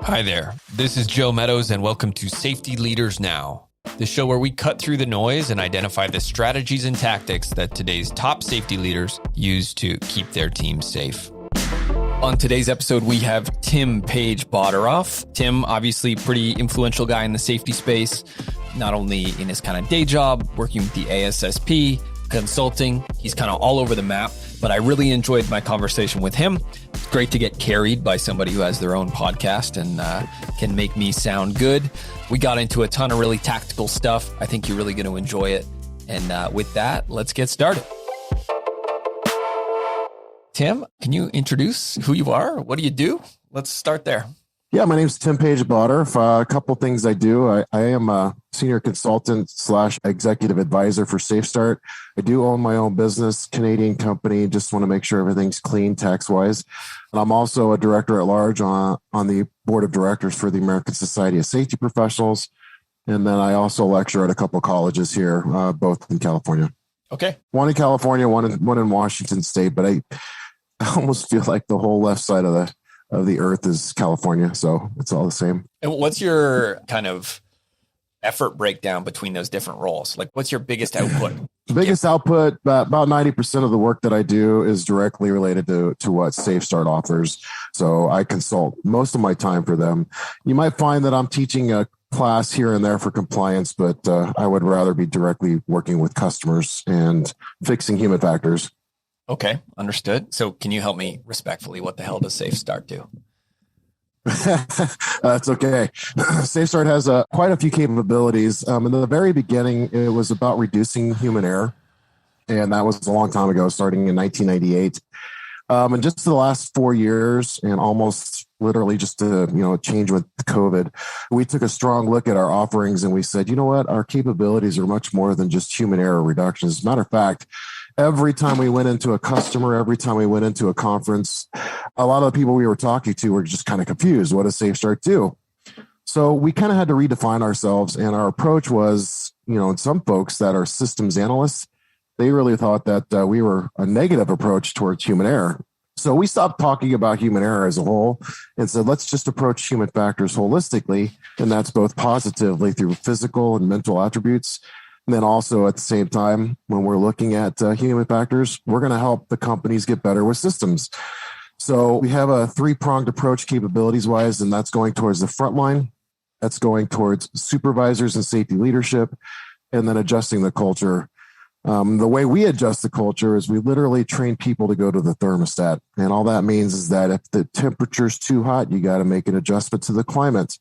Hi there, this is Joe Meadows and welcome to Safety Leaders Now, the show where we cut through the noise and identify the strategies and tactics that today's top safety leaders use to keep their teams safe. On today's episode, we have Tim Page-Bottorff. Tim, obviously pretty influential guy in the safety space, not only in his kind of day job, working with the ASSP, consulting. He's kind of all over the map, but I really enjoyed my conversation with him. It's great to get carried by somebody who has their own podcast and can make me sound good. We got into a ton of really tactical stuff. I think you're really going to enjoy it. And with that, let's get started. Tim, can you introduce who you are? What do you do? Let's start there. Yeah, my name is Tim Page-Bottorff. A couple things I do. I am a senior consultant / executive advisor for SafeStart. I do own my own business, Canadian company. Just want to make sure everything's clean tax-wise. And I'm also a director at large on the board of directors for the American Society of Safety Professionals. And then I also lecture at a couple colleges here, both in California. Okay. One in California, one in Washington State. But I almost feel like the whole left side of the earth is California. So it's all the same. And what's your kind of effort breakdown between those different roles? Like what's your biggest output? The biggest output, about 90% of the work that I do is directly related to what SafeStart offers. So I consult most of my time for them. You might find that I'm teaching a class here and there for compliance, but I would rather be directly working with customers and fixing human factors. Okay, understood. So can you help me respectfully? What the hell does SafeStart do? That's okay. SafeStart has quite a few capabilities. In the very beginning, it was about reducing human error. And that was a long time ago, starting in 1998. And just the last 4 years and almost literally just to, change with COVID, we took a strong look at our offerings and we said, you know what, our capabilities are much more than just human error reduction. As a matter of fact, every time we went into a customer, every time we went into a conference, a lot of the people we were talking to were just kind of confused. What does SafeStart do? So we kind of had to redefine ourselves. And our approach was, some folks that are systems analysts, they really thought that we were a negative approach towards human error. So we stopped talking about human error as a whole and said, let's just approach human factors holistically. And that's both positively through physical and mental attributes. And then also at the same time, when we're looking at human factors, we're going to help the companies get better with systems. So we have a three-pronged approach capabilities wise, and that's going towards the frontline. That's going towards supervisors and safety leadership, and then adjusting the culture. The way we adjust the culture is we literally train people to go to the thermostat. And all that means is that if the temperature's too hot, you got to make an adjustment to the climate.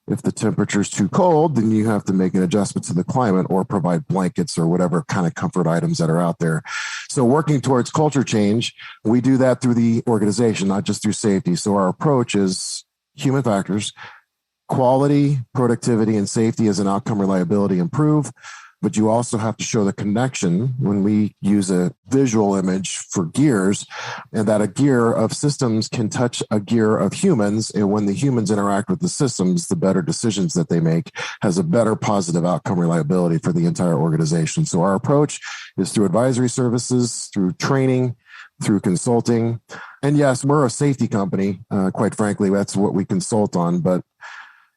If the temperature is too cold, then you have to make an adjustment to the climate or provide blankets or whatever kind of comfort items that are out there. So working towards culture change, we do that through the organization, not just through safety. So our approach is human factors, quality, productivity, and safety as an outcome reliability improve. But you also have to show the connection when we use a visual image for gears, and that a gear of systems can touch a gear of humans. And when the humans interact with the systems, the better decisions that they make has a better positive outcome reliability for the entire organization. So our approach is through advisory services, through training, through consulting. And yes, we're a safety company. Quite frankly, that's what we consult on. But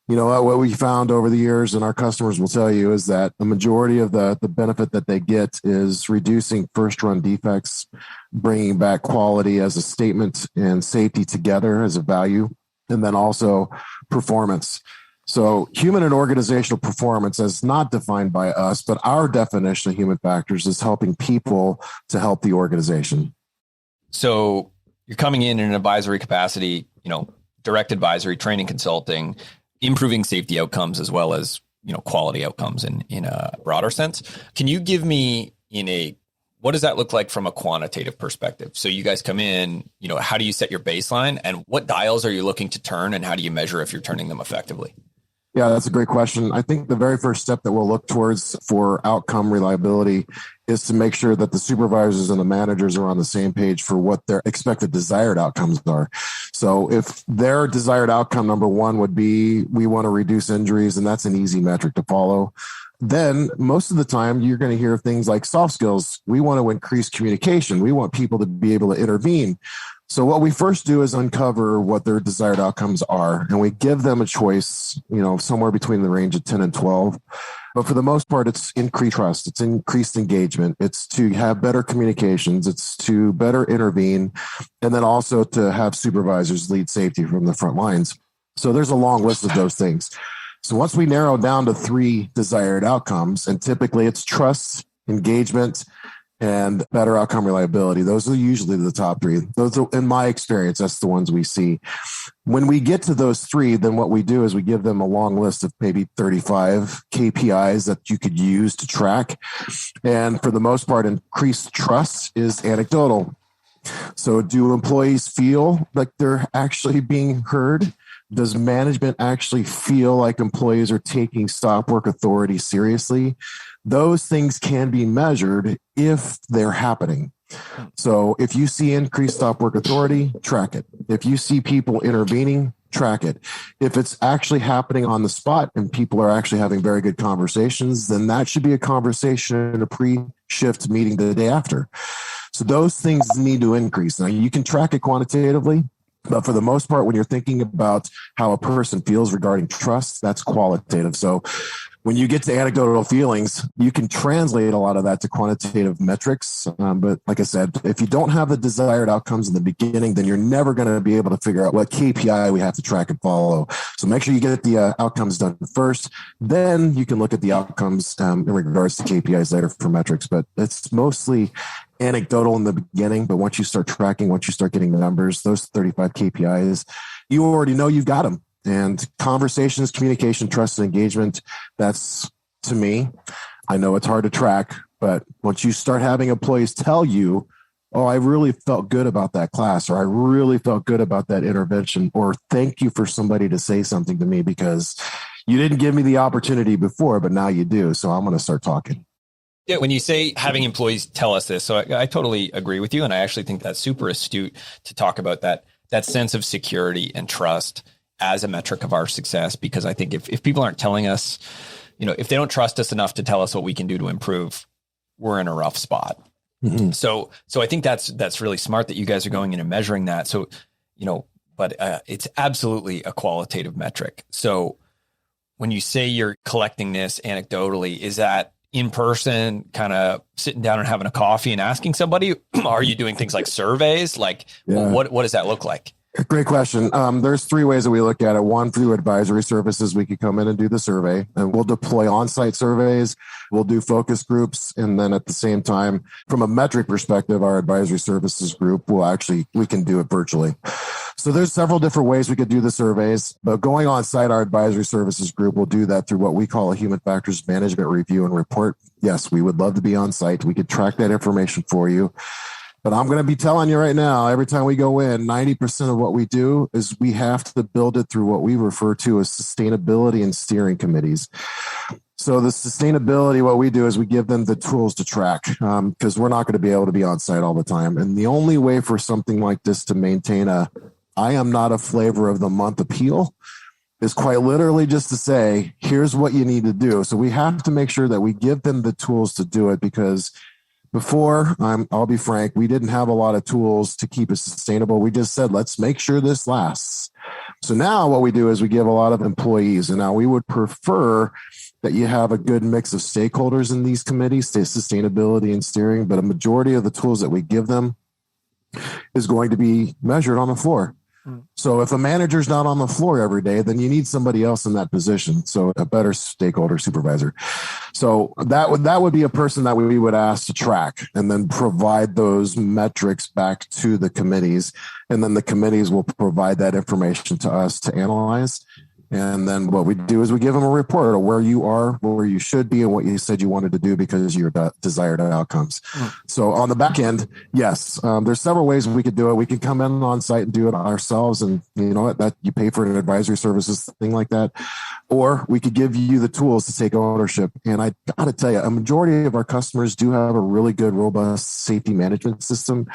what we found over the years, and our customers will tell you, is that the majority of the benefit that they get is reducing first-run defects, bringing back quality as a statement and safety together as a value, and then also performance. So human and organizational performance is not defined by us, but our definition of human factors is helping people to help the organization. So you're coming in an advisory capacity, direct advisory, training, consulting, improving safety outcomes as well as, quality outcomes in a broader sense. Can you give me what does that look like from a quantitative perspective? So you guys come in, how do you set your baseline and what dials are you looking to turn and how do you measure if you're turning them effectively? Yeah, that's a great question. I think the very first step that we'll look towards for outcome reliability is to make sure that the supervisors and the managers are on the same page for what their expected desired outcomes are. So if their desired outcome, number one, would be we want to reduce injuries, and that's an easy metric to follow. Then most of the time you're going to hear things like soft skills. We want to increase communication. We want people to be able to intervene. So what we first do is uncover what their desired outcomes are, and we give them a choice, somewhere between the range of 10 and 12. But for the most part, it's increased trust, it's increased engagement, it's to have better communications, it's to better intervene, and then also to have supervisors lead safety from the front lines. So there's a long list of those things. So once we narrow down to 3 desired outcomes, and typically it's trust, engagement, and better outcome reliability. Those are usually the top 3. Those are, in my experience, that's the ones we see. When we get to those 3, then what we do is we give them a long list of maybe 35 KPIs that you could use to track. And for the most part, increased trust is anecdotal. So do employees feel like they're actually being heard? Does management actually feel like employees are taking stop work authority seriously? Those things can be measured if they're happening. So if you see increased stop work authority, track it. If you see people intervening, track it. If it's actually happening on the spot and people are actually having very good conversations, then that should be a conversation in a pre-shift meeting the day after. So those things need to increase. Now you can track it quantitatively, but for the most part, when you're thinking about how a person feels regarding trust, that's qualitative. So when you get to anecdotal feelings, you can translate a lot of that to quantitative metrics. But like I said, if you don't have the desired outcomes in the beginning, then you're never going to be able to figure out what KPI we have to track and follow. So make sure you get the outcomes done first. Then you can look at the outcomes in regards to KPIs later for metrics. But it's mostly anecdotal in the beginning. But once you start tracking, once you start getting the numbers, those 35 KPIs, you already know you've got them. And conversations, communication, trust, and engagement, that's, to me, I know it's hard to track, but once you start having employees tell you, oh, I really felt good about that class, or I really felt good about that intervention, or thank you for somebody to say something to me because you didn't give me the opportunity before, but now you do. So I'm going to start talking. Yeah, when you say having employees tell us this, so I totally agree with you. And I actually think that's super astute to talk about that sense of security and trust as a metric of our success, because I think if people aren't telling us, if they don't trust us enough to tell us what we can do to improve, we're in a rough spot. Mm-hmm. So I think that's really smart that you guys are going in and measuring that. So, but it's absolutely a qualitative metric. So when you say you're collecting this anecdotally, is that in person, kind of sitting down and having a coffee and asking somebody? Are you doing things like surveys? What does that look like? Great question. There's 3 ways that we look at it. One, through advisory services, we could come in and do the survey, and we'll deploy on-site surveys. We'll do focus groups. And then at the same time, from a metric perspective, our advisory services group we can do it virtually. So there's several different ways we could do the surveys, but going on site, our advisory services group will do that through what we call a human factors management review and report. Yes, we would love to be on site. We could track that information for you. But I'm going to be telling you right now, every time we go in, 90% of what we do is we have to build it through what we refer to as sustainability and steering committees. So the sustainability, what we do is we give them the tools to track because we're not going to be able to be on site all the time. And the only way for something like this to maintain I am not a flavor of the month appeal is quite literally just to say, here's what you need to do. So we have to make sure that we give them the tools to do it, because before, I'll be frank, we didn't have a lot of tools to keep it sustainable. We just said, let's make sure this lasts. So now what we do is we give a lot of employees, and now we would prefer that you have a good mix of stakeholders in these committees, sustainability and steering, but a majority of the tools that we give them is going to be measured on the floor. So if a manager's not on the floor every day, then you need somebody else in that position. So a better stakeholder supervisor. So that would be a person that we would ask to track and then provide those metrics back to the committees. And then the committees will provide that information to us to analyze. And then what we do is we give them a report of where you are, where you should be, and what you said you wanted to do because of your desired outcomes. So on the back end, yes, there's several ways we could do it. We can come in on site and do it ourselves, and that you pay for an advisory services thing like that. Or we could give you the tools to take ownership. And I got to tell you, a majority of our customers do have a really good, robust safety management system.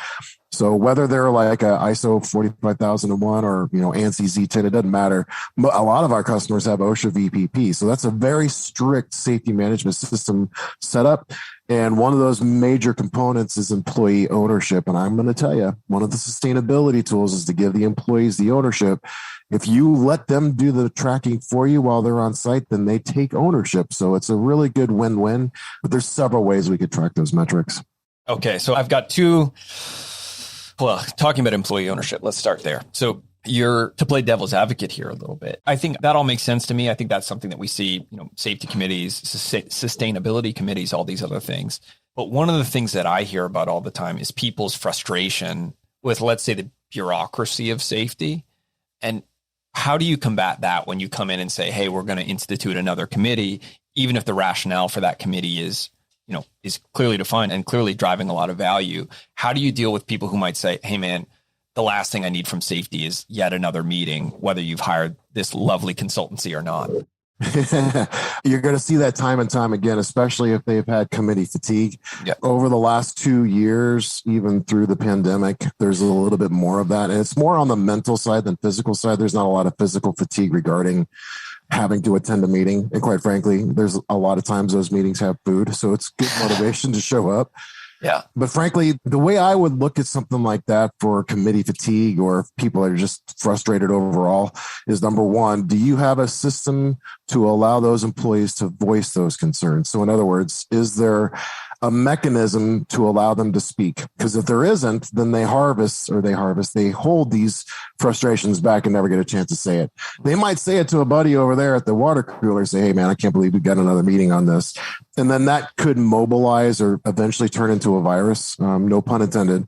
So whether they're like a ISO 45001 or, ANSI Z10, it doesn't matter. A lot of our customers have OSHA VPP. So that's a very strict safety management system set up. And one of those major components is employee ownership. And I'm going to tell you, one of the sustainability tools is to give the employees the ownership. If you let them do the tracking for you while they're on site, then they take ownership. So it's a really good win-win, but there's several ways we could track those metrics. Okay. So I've got talking about employee ownership, let's start there. So to play devil's advocate here a little bit, I think that all makes sense to me. I think that's something that we see, safety committees, sustainability committees, all these other things. But one of the things that I hear about all the time is people's frustration with, let's say, the bureaucracy of safety. And how do you combat that when you come in and say, hey, we're going to institute another committee, even if the rationale for that committee is clearly defined and clearly driving a lot of value? How do you deal with people who might say, hey, man, the last thing I need from safety is yet another meeting, whether you've hired this lovely consultancy or not? You're going to see that time and time again, especially if they've had committee fatigue. Yeah. Over the last 2 years, even through the pandemic, there's a little bit more of that. And it's more on the mental side than physical side. There's not a lot of physical fatigue regarding having to attend a meeting. And quite frankly, there's a lot of times those meetings have food. So it's good motivation to show up. Yeah. But frankly, the way I would look at something like that for committee fatigue or if people are just frustrated overall is, number one, do you have a system to allow those employees to voice those concerns? So in other words, is there a mechanism to allow them to speak? Because if there isn't, then they hold these frustrations back and never get a chance to say it. They might say it to a buddy over there at the water cooler, say, hey man, I can't believe we got another meeting on this. And then that could mobilize or eventually turn into a virus, no pun intended.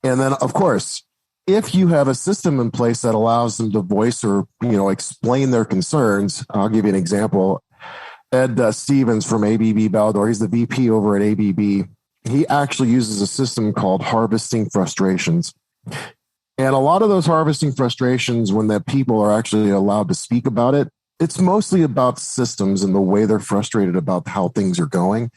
And then of course, if you have a system in place that allows them to voice or, explain their concerns, I'll give you an example. Ed Stevens from ABB Baldor, he's the VP over at ABB. He actually uses a system called harvesting frustrations. And a lot of those harvesting frustrations, when the people are actually allowed to speak about it, it's mostly about systems and the way they're frustrated about how things are going.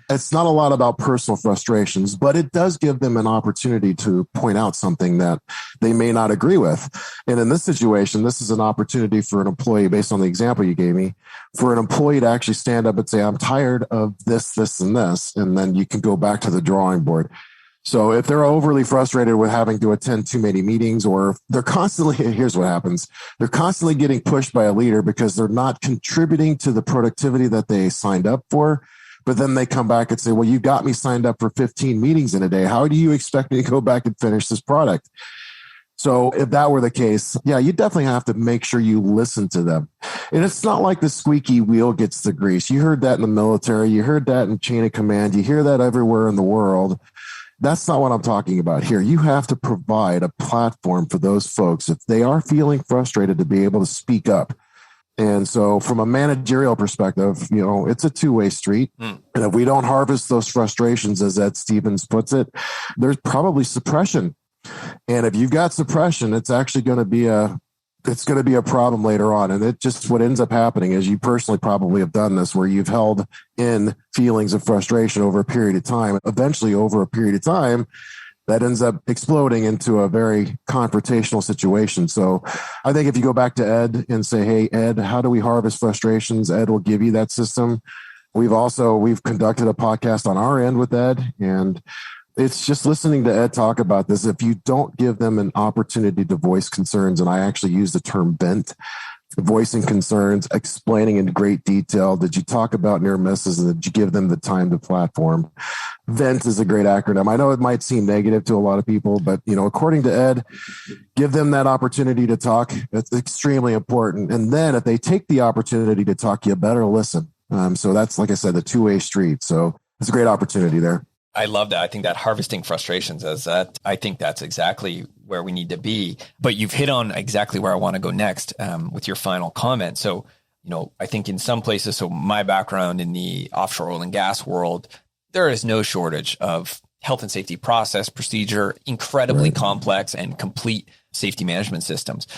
It's not a lot about personal frustrations, but it does give them an opportunity to point out something that they may not agree with. And in this situation, this is an opportunity for an employee, based on the example you gave me, for an employee to actually stand up and say, I'm tired of this, this, and this. And then you can go back to the drawing board. So if they're overly frustrated with having to attend too many meetings, or they're constantly, here's what happens. They're constantly getting pushed by a leader because they're not contributing to the productivity that they signed up for. But then they come back and say, well, you got me signed up for 15 meetings in a day. How do you expect me to go back and finish this product? So if that were the case, yeah, you definitely have to make sure you listen to them. And it's not like the squeaky wheel gets the grease. You heard that in the military. You heard that in chain of command. You hear that everywhere in the world. That's not what I'm talking about here. You have to provide a platform for those folks, if they are feeling frustrated, to be able to speak up. And so from a managerial perspective, it's a two-way street. And if we don't harvest those frustrations, as Ed Stevens puts it, there's probably suppression. And if you've got suppression, it's actually going to be a problem later on. And it just, what ends up happening is, you personally probably have done this, where you've held in feelings of frustration over a period of time. Eventually, over a period of time, that ends up exploding into a very confrontational situation. So I think if you go back to Ed and say, hey, Ed, how do we harvest frustrations? Ed will give you that system. We've conducted a podcast on our end with Ed, and it's just listening to Ed talk about this. If you don't give them an opportunity to voice concerns, and I actually use the term vent, voicing concerns, explaining in great detail. Did you talk about near misses, and did you give them the time to platform? VENT is a great acronym. I know it might seem negative to a lot of people, but according to Ed, give them that opportunity to talk. It's extremely important. And then if they take the opportunity to talk, you better listen. So that's, like I said, the two-way street. So it's a great opportunity there. I love that. I think that harvesting frustrations I think that's exactly where we need to be. But you've hit on exactly where I want to go next with your final comment. So, I think in some places, so my background in the offshore oil and gas world, there is no shortage of health and safety process, procedure, incredibly complex and complete safety management systems.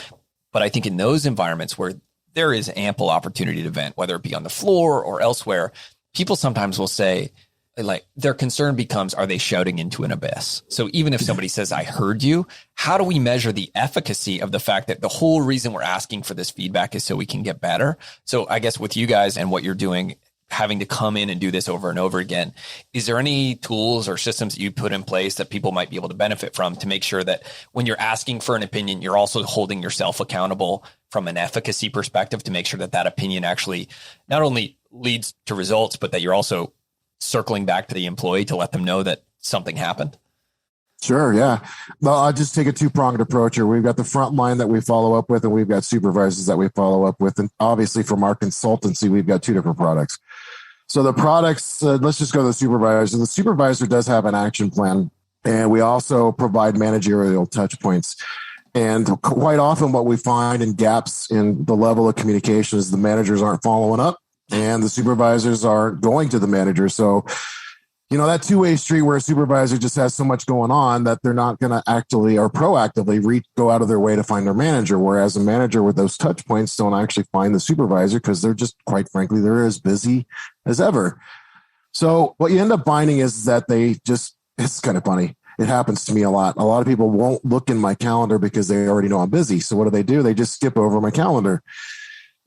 But I think in those environments where there is ample opportunity to vent, whether it be on the floor or elsewhere, people sometimes will say, like, their concern becomes, are they shouting into an abyss? So even if somebody says, I heard you, how do we measure the efficacy of the fact that the whole reason we're asking for this feedback is so we can get better? So I guess with you guys and what you're doing, having to come in and do this over and over again. Is there any tools or systems that you put in place that people might be able to benefit from to make sure that when you're asking for an opinion, you're also holding yourself accountable from an efficacy perspective to make sure that that opinion actually not only leads to results, but that you're also circling back to the employee to let them know that something happened? Sure. Yeah. Well, I'll just take a two-pronged approach here. We've got the frontline that we follow up with, and we've got supervisors that we follow up with. And obviously from our consultancy, we've got two different products. So the products, let's just go to the supervisor. The supervisor does have an action plan, and we also provide managerial touch points. And quite often what we find in gaps in the level of communication is the managers aren't following up and the supervisors aren't going to the manager. So, that two-way street where a supervisor just has so much going on that they're not going to actively or proactively go out of their way to find their manager. Whereas a manager with those touch points don't actually find the supervisor because they're just, quite frankly, they're as busy as ever. So what you end up finding is that it's kind of funny. It happens to me a lot. A lot of people won't look in my calendar because they already know I'm busy. So what do? They just skip over my calendar.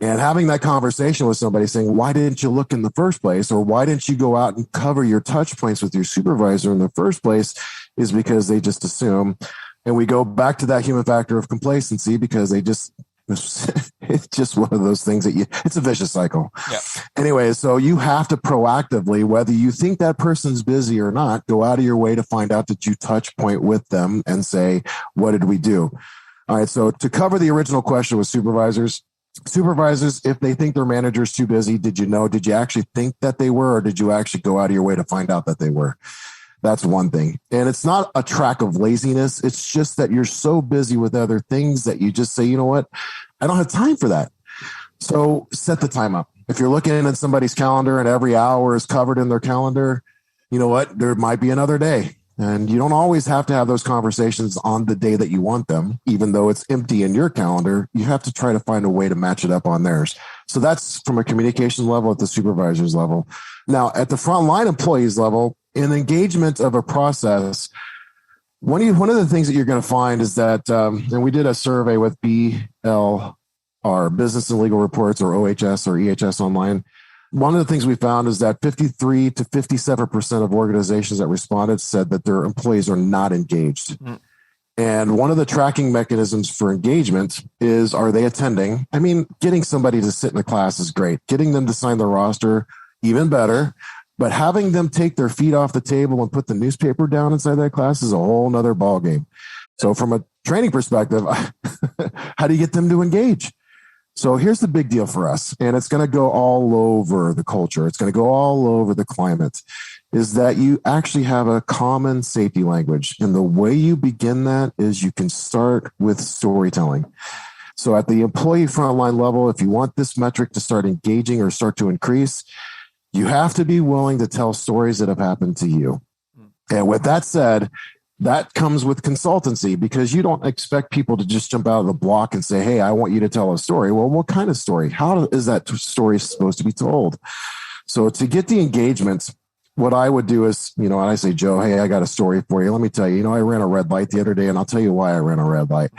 And having that conversation with somebody saying, why didn't you look in the first place? Or why didn't you go out and cover your touch points with your supervisor in the first place, is because they just assume. And we go back to that human factor of complacency because it's just one of those things it's a vicious cycle. Yeah. Anyway, so you have to proactively, whether you think that person's busy or not, go out of your way to find out that you touch point with them and say, what did we do? All right. So to cover the original question with supervisors, if they think their manager is too busy, did you actually think that they were, or did you actually go out of your way to find out that they were? That's one thing. And it's not a track of laziness. It's just that you're so busy with other things that you just say, you know what? I don't have time for that. So set the time up. If you're looking at somebody's calendar and every hour is covered in their calendar, you know what? There might be another day. And you don't always have to have those conversations on the day that you want them, even though it's empty in your calendar. You have to try to find a way to match it up on theirs. So that's from a communication level at the supervisor's level. Now, at the frontline employees level, in engagement of a process, one of the things that you're going to find is that, and we did a survey with BLR, Business and Legal Reports, or OHS or EHS Online. One of the things we found is that 53 to 57% of organizations that responded said that their employees are not engaged. Mm. And one of the tracking mechanisms for engagement is, are they attending? I mean, getting somebody to sit in a class is great. Getting them to sign the roster, even better. But having them take their feet off the table and put the newspaper down inside that class is a whole nother ballgame. So from a training perspective, how do you get them to engage? So here's the big deal for us, and it's going to go all over the culture. It's going to go all over the climate, is that you actually have a common safety language. And the way you begin that is you can start with storytelling. So at the employee frontline level, if you want this metric to start engaging or start to increase, you have to be willing to tell stories that have happened to you. And with that said, that comes with consultancy, because you don't expect people to just jump out of the block and say, hey, I want you to tell a story. Well, what kind of story? How is that story supposed to be told? So to get the engagement, what I would do is, and I say, Joe, hey, I got a story for you. Let me tell you, I ran a red light the other day, and I'll tell you why I ran a red light.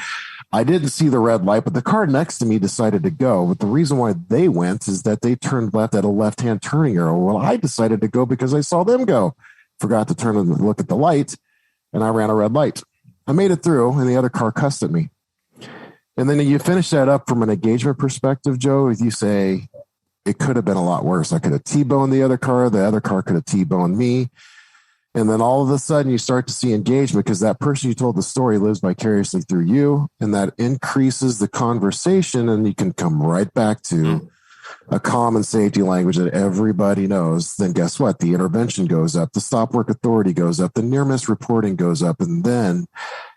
I didn't see the red light, but the car next to me decided to go. But the reason why they went is that they turned left at a left-hand turning arrow. Well, I decided to go because I saw them go. Forgot to turn and look at the light, and I ran a red light. I made it through, and the other car cussed at me. And then you finish that up from an engagement perspective, Joe. You say, it could have been a lot worse. I could have T-boned the other car could have T-boned me. And then all of a sudden you start to see engagement, because that person you told the story lives vicariously through you, and that increases the conversation, and you can come right back to a common safety language that everybody knows. Then guess what? The intervention goes up, the stop work authority goes up, the near miss reporting goes up, and then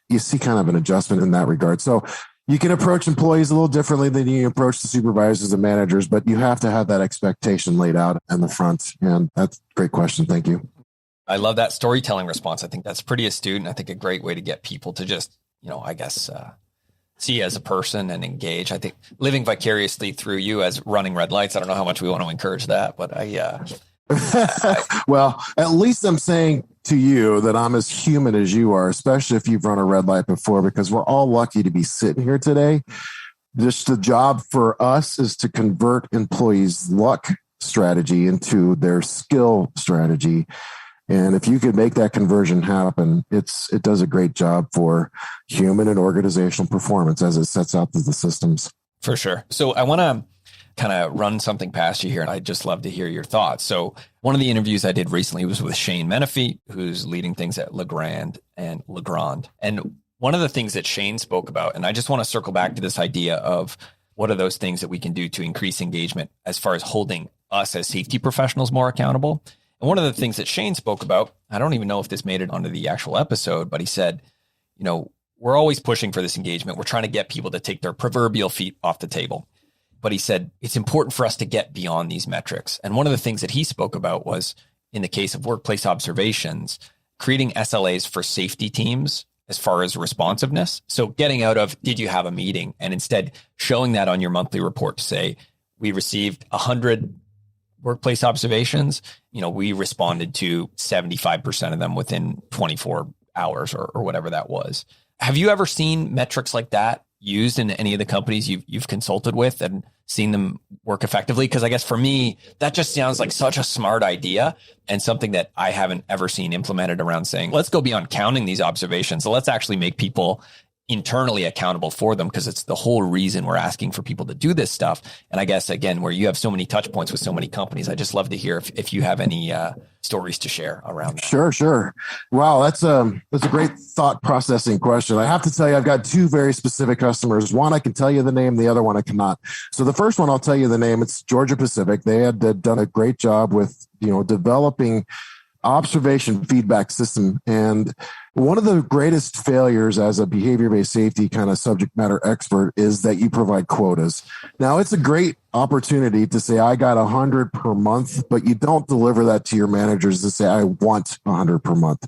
you see kind of an adjustment in that regard. So you can approach employees a little differently than you approach the supervisors and managers, but you have to have that expectation laid out in the front. And that's a great question. Thank you. I love that storytelling response. I think that's pretty astute, and I think a great way to get people to just, see as a person and engage. I think living vicariously through you as running red lights, I don't know how much we want to encourage that, but well, at least I'm saying to you that I'm as human as you are, especially if you've run a red light before, because we're all lucky to be sitting here today. Just the job for us is to convert employees' luck strategy into their skill strategy. And if you could make that conversion happen, it does a great job for human and organizational performance as it sets out the systems. For sure. So I want to kind of run something past you here, and I'd just love to hear your thoughts. So one of the interviews I did recently was with Shane Menefee, who's leading things at Legrand. And one of the things that Shane spoke about, and I just want to circle back to this idea of what are those things that we can do to increase engagement as far as holding us as safety professionals more accountable. And one of the things that Shane spoke about, I don't even know if this made it onto the actual episode, but he said, we're always pushing for this engagement. We're trying to get people to take their proverbial feet off the table. But he said, it's important for us to get beyond these metrics. And one of the things that he spoke about was, in the case of workplace observations, creating SLAs for safety teams as far as responsiveness. So getting out of, did you have a meeting? And instead showing that on your monthly report to say, we received 100 workplace observations. We responded to 75% of them within 24 hours or whatever that was. Have you ever seen metrics like that used in any of the companies you've consulted with and seen them work effectively? Because I guess for me, that just sounds like such a smart idea and something that I haven't ever seen implemented around saying, let's go beyond counting these observations. So let's actually make people internally accountable for them, because it's the whole reason we're asking for people to do this stuff. And I guess, again, where you have so many touch points with so many companies, I just love to hear if you have any stories to share around that. Sure. Wow, that's a great thought processing question. I have to tell you, I've got two very specific customers. One, I can tell you the name. The other one, I cannot. So the first one, I'll tell you the name. It's Georgia Pacific. They had done a great job with developing observation feedback system. And one of the greatest failures as a behavior-based safety kind of subject matter expert is that you provide quotas. Now, it's a great opportunity to say, I got 100 per month, but you don't deliver that to your managers to say, I want 100 per month.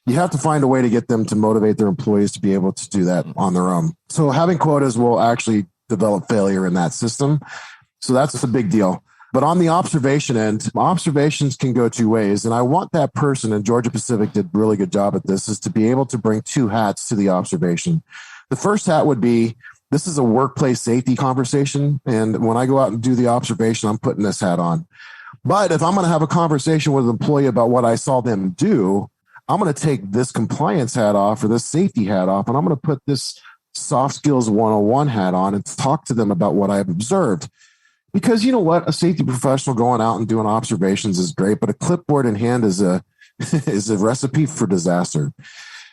You have to find a way to get them to motivate their employees to be able to do that on their own. So having quotas will actually develop failure in that system. So that's a big deal. But on the observation end, observations can go two ways. And I want that person, and Georgia Pacific did a really good job at this, is to be able to bring two hats to the observation. The first hat would be, this is a workplace safety conversation. And when I go out and do the observation, I'm putting this hat on. But if I'm going to have a conversation with an employee about what I saw them do, I'm going to take this compliance hat off or this safety hat off, and I'm going to put this soft skills 101 hat on and talk to them about what I've observed. Because you know what? A safety professional going out and doing observations is great, but a clipboard in hand is a recipe for disaster.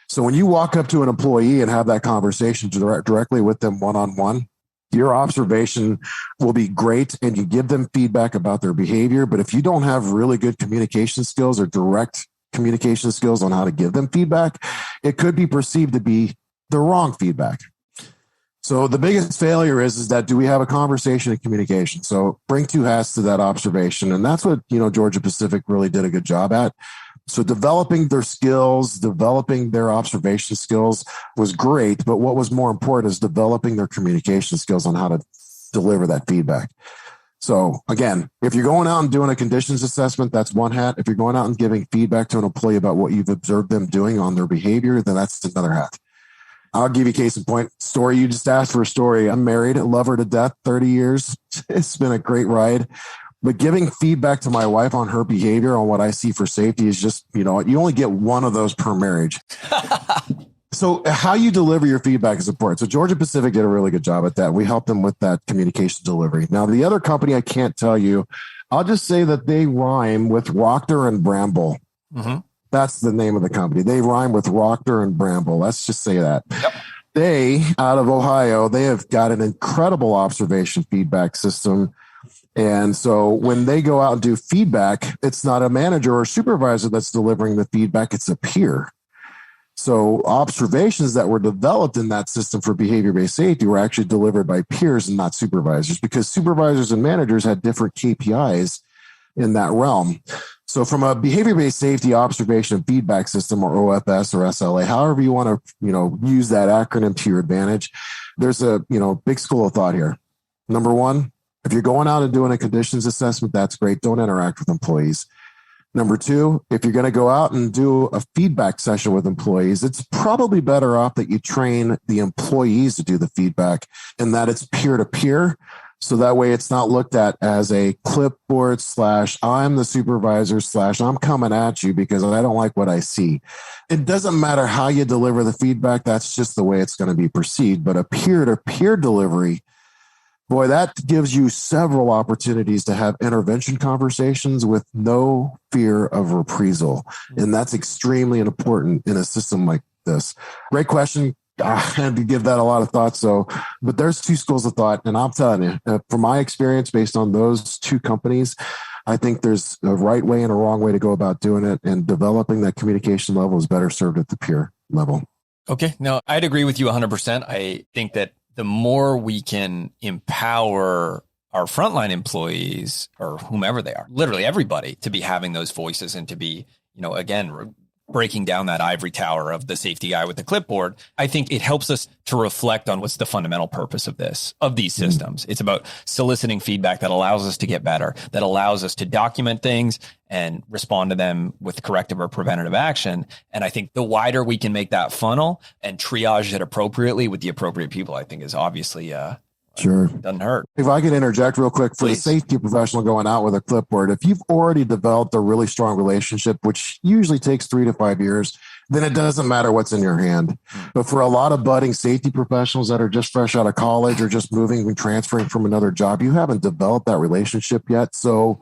So when you walk up to an employee and have that conversation directly with them one-on-one, your observation will be great and you give them feedback about their behavior. But if you don't have really good communication skills or direct communication skills on how to give them feedback, it could be perceived to be the wrong feedback. So the biggest failure is that, do we have a conversation and communication? So bring two hats to that observation. And that's what, Georgia Pacific really did a good job at. So developing their skills, developing their observation skills was great. But what was more important is developing their communication skills on how to deliver that feedback. So again, if you're going out and doing a conditions assessment, that's one hat. If you're going out and giving feedback to an employee about what you've observed them doing on their behavior, then that's another hat. I'll give you a case in point. Story, you just asked for a story. I'm married, love her to death, 30 years. It's been a great ride. But giving feedback to my wife on her behavior, on what I see for safety is just, you only get one of those per marriage. So how you deliver your feedback is important. So Georgia Pacific did a really good job at that. We helped them with that communication delivery. Now, the other company, I can't tell you. I'll just say that they rhyme with Rockter and Bramble. Mm-hmm. That's the name of the company. They rhyme with Rockter and Bramble. Let's just say that. Yep. They, out of Ohio, they have got an incredible observation feedback system. And so when they go out and do feedback, it's not a manager or supervisor that's delivering the feedback, it's a peer. So observations that were developed in that system for behavior-based safety were actually delivered by peers and not supervisors, because supervisors and managers had different KPIs in that realm. So from a behavior-based safety observation and feedback system, or OFS or SLA, however you want to, use that acronym to your advantage, there's a, big school of thought here. Number one, if you're going out and doing a conditions assessment, that's great. Don't interact with employees. Number two, if you're going to go out and do a feedback session with employees, it's probably better off that you train the employees to do the feedback and that it's peer-to-peer, So that way it's not looked at as a clipboard / I'm the supervisor / I'm coming at you because I don't like what I see. It doesn't matter how you deliver the feedback. That's just the way it's going to be perceived. But a peer-to-peer delivery, boy, that gives you several opportunities to have intervention conversations with no fear of reprisal. And that's extremely important in a system like this. Great question. I had to give that a lot of thought. But there's two schools of thought. And I'm telling you, from my experience, based on those two companies, I think there's a right way and a wrong way to go about doing it. And developing that communication level is better served at the peer level. Okay. No, I'd agree with you 100%. I think that the more we can empower our frontline employees or whomever they are, literally everybody, to be having those voices and to be, again, breaking down that ivory tower of the safety guy with the clipboard, I think it helps us to reflect on what's the fundamental purpose of these systems. It's about soliciting feedback that allows us to get better, that allows us to document things and respond to them with corrective or preventative action. And I think the wider we can make that funnel and triage it appropriately with the appropriate people, I think is obviously sure. Doesn't hurt. If I could interject real quick for Please. The safety professional going out with a clipboard, if you've already developed a really strong relationship, which usually takes 3 to 5 years, then it doesn't matter what's in your hand. But for a lot of budding safety professionals that are just fresh out of college or just moving and transferring from another job, you haven't developed that relationship yet. So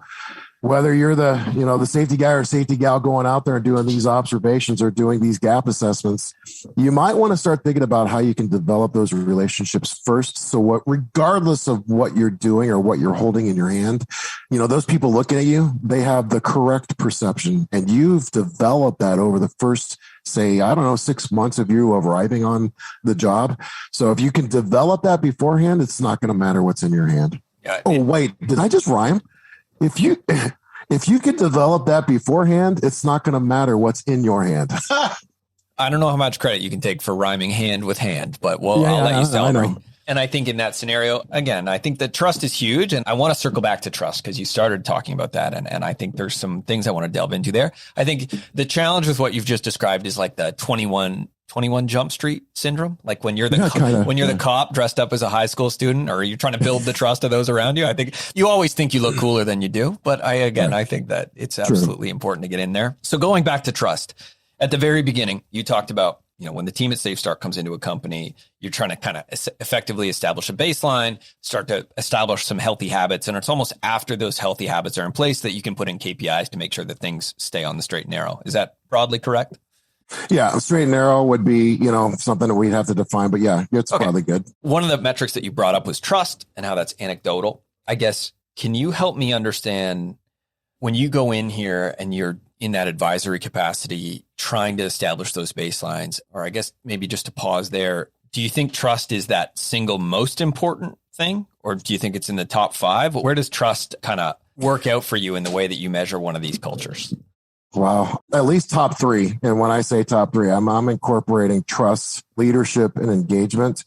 whether you're the safety guy or safety gal going out there and doing these observations or doing these gap assessments, you might want to start thinking about how you can develop those relationships first. So regardless of what you're doing or what you're holding in your hand, those people looking at you, they have the correct perception, and you've developed that over the first, say, 6 months of you arriving on the job. So if you can develop that beforehand, it's not going to matter what's in your hand. Yeah, wait, did I just rhyme? If you could develop that beforehand, it's not going to matter what's in your hand. I don't know how much credit you can take for rhyming hand with hand, but I'll let you celebrate. And I think in that scenario, again, I think that trust is huge. And I want to circle back to trust because you started talking about that. And I think there's some things I want to delve into there. I think the challenge with what you've just described is like the 21 Jump Street syndrome. Like when you're the cop dressed up as a high school student, or you're trying to build the trust of those around you. I think you always think you look cooler than you do. But I think that it's absolutely important to get in there. So going back to trust, at the very beginning, you talked about, when the team at SafeStart comes into a company, you're trying to kind of effectively establish a baseline, start to establish some healthy habits. And it's almost after those healthy habits are in place that you can put in KPIs to make sure that things stay on the straight and narrow. Is that broadly correct? Yeah, straight and narrow would be, something that we'd have to define. But yeah, it's probably good. One of the metrics that you brought up was trust and how that's anecdotal. I guess, can you help me understand when you go in here and you're in that advisory capacity, trying to establish those baselines, or I guess maybe just to pause there, do you think trust is that single most important thing? Or do you think it's in the top 5? Where does trust kind of work out for you in the way that you measure one of these cultures? Wow. At least top 3. And when I say top 3, I'm incorporating trust, leadership, and engagement.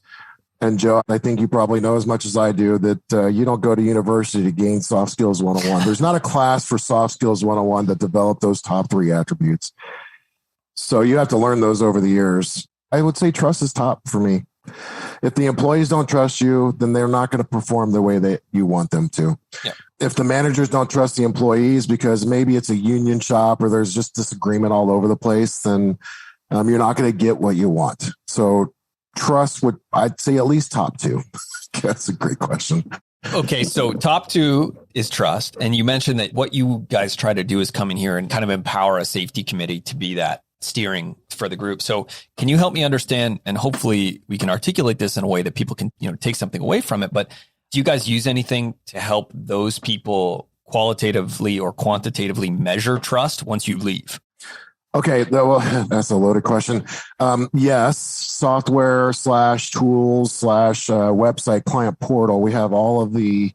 And Joe, I think you probably know as much as I do that you don't go to university to gain soft skills 101. There's not a class for soft skills 101 that develop those top 3 attributes. So you have to learn those over the years. I would say trust is top for me. If the employees don't trust you, then they're not going to perform the way that you want them to. Yeah. If the managers don't trust the employees because maybe it's a union shop or there's just disagreement all over the place, then you're not going to get what you want. So trust would, I'd say, at least top 2. That's a great question. Okay, so top 2 is trust. And you mentioned that what you guys try to do is come in here and kind of empower a safety committee to be that steering for the group. So can you help me understand, and hopefully we can articulate this in a way that people can, take something away from it, but do you guys use anything to help those people qualitatively or quantitatively measure trust once you leave? Okay, well, that's a loaded question. Yes, software / tools / website, client portal. We have all of the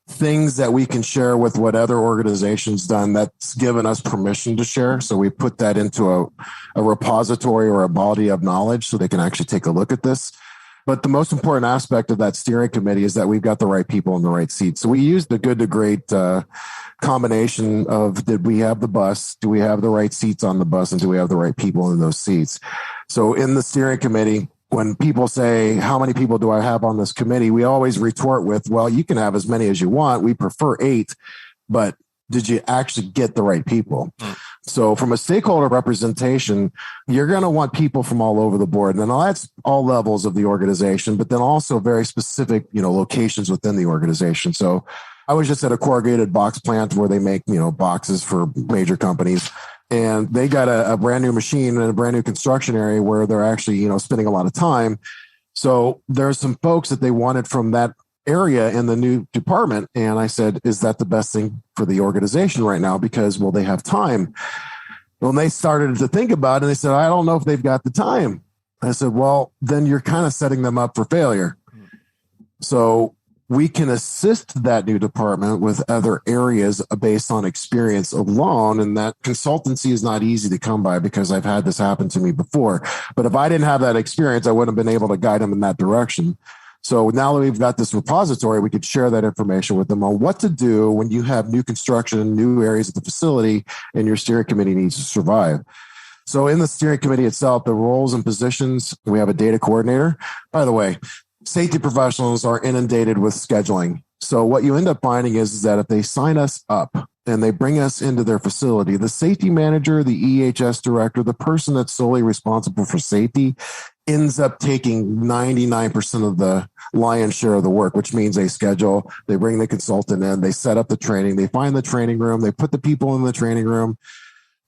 things that we can share with what other organizations done that's given us permission to share. So we put that into a repository or a body of knowledge so they can actually take a look at this. But the most important aspect of that steering committee is that we've got the right people in the right seats. So we use the good to great combination of, did we have the bus? Do we have the right seats on the bus? And do we have the right people in those seats? So in the steering committee, when people say, how many people do I have on this committee? We always retort with, well, you can have as many as you want. We prefer 8, but did you actually get the right people? So from a stakeholder representation, you're going to want people from all over the board. And that's all levels of the organization, but then also very specific, locations within the organization. So I was just at a corrugated box plant where they make, boxes for major companies. And they got a brand new machine in a brand new construction area where they're actually, spending a lot of time. So there's some folks that they wanted from that area in the new department. And I said, is that the best thing for the organization right now? Because, will they have time? Well, they started to think about it, and they said, I don't know if they've got the time. I said, well, then you're kind of setting them up for failure. So we can assist that new department with other areas based on experience alone. And that consultancy is not easy to come by, because I've had this happen to me before. But if I didn't have that experience, I wouldn't have been able to guide them in that direction. So now that we've got this repository, we could share that information with them on what to do when you have new construction in new areas of the facility and your steering committee needs to survive. So in the steering committee itself, the roles and positions, we have a data coordinator. By the way, safety professionals are inundated with scheduling. So what you end up finding is that if they sign us up and they bring us into their facility, the safety manager, the EHS director, the person that's solely responsible for safety ends up taking 99% of the lion's share of the work, which means they schedule, they bring the consultant in, they set up the training, they find the training room, they put the people in the training room,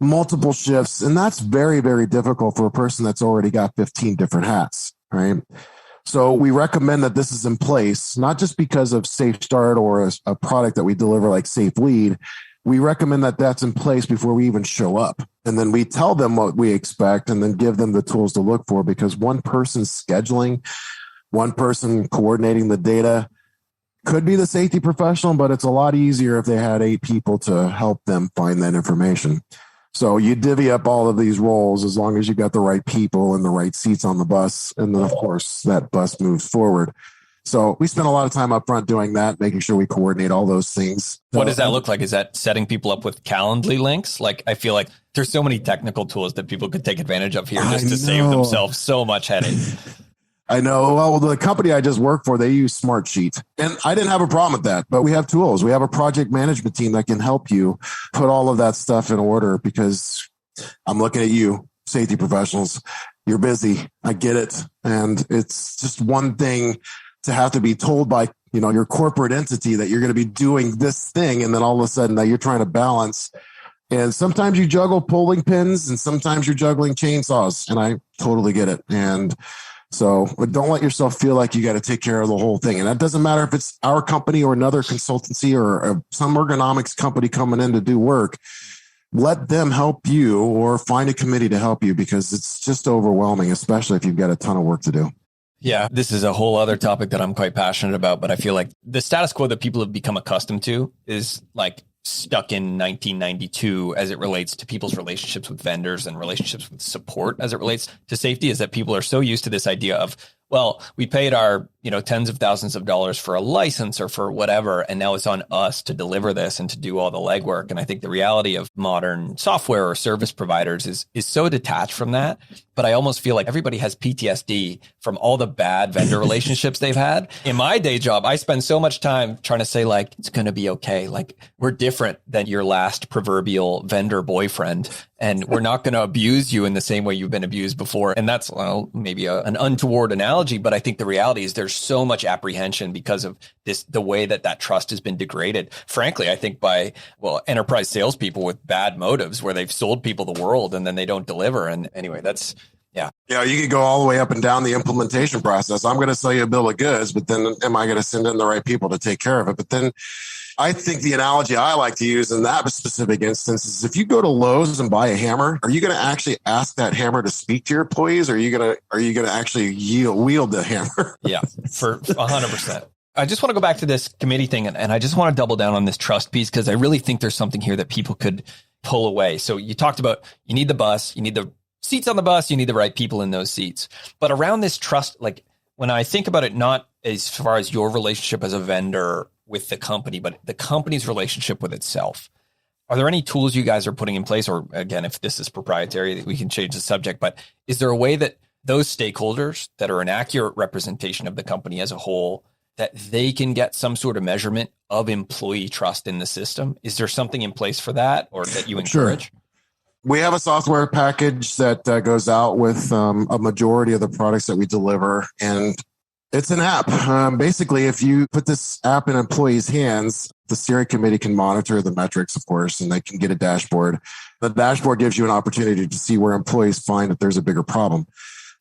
multiple shifts. And that's very, very difficult for a person that's already got 15 different hats, right? So we recommend that this is in place, not just because of SafeStart or a product that we deliver like Safe Lead. We recommend that that's in place before we even show up. And then we tell them what we expect and then give them the tools to look for, because one person's scheduling, one person coordinating the data could be the safety professional, but it's a lot easier if they had 8 people to help them find that information. So you divvy up all of these roles as long as you got the right people and the right seats on the bus. And then, of course, that bus moves forward. So we spend a lot of time up front doing that, making sure we coordinate all those things. What does that look like? Is that setting people up with Calendly links? Like, I feel like there's so many technical tools that people could take advantage of here just to save themselves so much headache. I know. Well, the company I just work for, they use Smartsheet. And I didn't have a problem with that, but we have tools. We have a project management team that can help you put all of that stuff in order, because I'm looking at you, safety professionals. You're busy. I get it. And it's just one thing to have to be told by, your corporate entity that you're going to be doing this thing. And then all of a sudden now you're trying to balance. And sometimes you juggle pulling pins and sometimes you're juggling chainsaws. And I totally get it. And so don't let yourself feel like you got to take care of the whole thing. And that doesn't matter if it's our company or another consultancy or some ergonomics company coming in to do work. Let them help you or find a committee to help you, because it's just overwhelming, especially if you've got a ton of work to do. Yeah, this is a whole other topic that I'm quite passionate about, but I feel like the status quo that people have become accustomed to is like stuck in 1992 as it relates to people's relationships with vendors and relationships with support as it relates to safety, is that people are so used to this idea of, well, we paid our, tens of thousands of dollars for a license or for whatever, and now it's on us to deliver this and to do all the legwork. And I think the reality of modern software or service providers is so detached from that. But I almost feel like everybody has PTSD from all the bad vendor relationships they've had. In my day job, I spend so much time trying to say, like, it's going to be okay. Like, we're different than your last proverbial vendor boyfriend, and we're not going to abuse you in the same way you've been abused before. And that's, well, maybe an untoward analogy, but I think the reality is there's so much apprehension because of this, the way that trust has been degraded. Frankly, I think by, enterprise salespeople with bad motives, where they've sold people the world and then they don't deliver. And anyway, that's, yeah. You could go all the way up and down the implementation process. I'm going to sell you a bill of goods, but then am I going to send in the right people to take care of it? But then I think the analogy I like to use in that specific instance is, if you go to Lowe's and buy a hammer, are you going to actually ask that hammer to speak to your employees? Or are you going to actually wield the hammer? Yeah, for 100%. I just want to go back to this committee thing, and I just want to double down on this trust piece, because I really think there's something here that people could pull away. So you talked about, you need the bus, you need the seats on the bus, you need the right people in those seats. But around this trust, like when I think about it, not as far as your relationship as a vendor with the company, but the company's relationship with itself. Are there any tools you guys are putting in place? Or again, if this is proprietary, we can change the subject, but is there a way that those stakeholders that are an accurate representation of the company as a whole, that they can get some sort of measurement of employee trust in the system? Is there something in place for that, or that you encourage? Sure. We have a software package that goes out with a majority of the products that we deliver, and it's an app. Basically, if you put this app in employees' hands, the steering committee can monitor the metrics, of course, and they can get a dashboard. The dashboard gives you an opportunity to see where employees find that there's a bigger problem.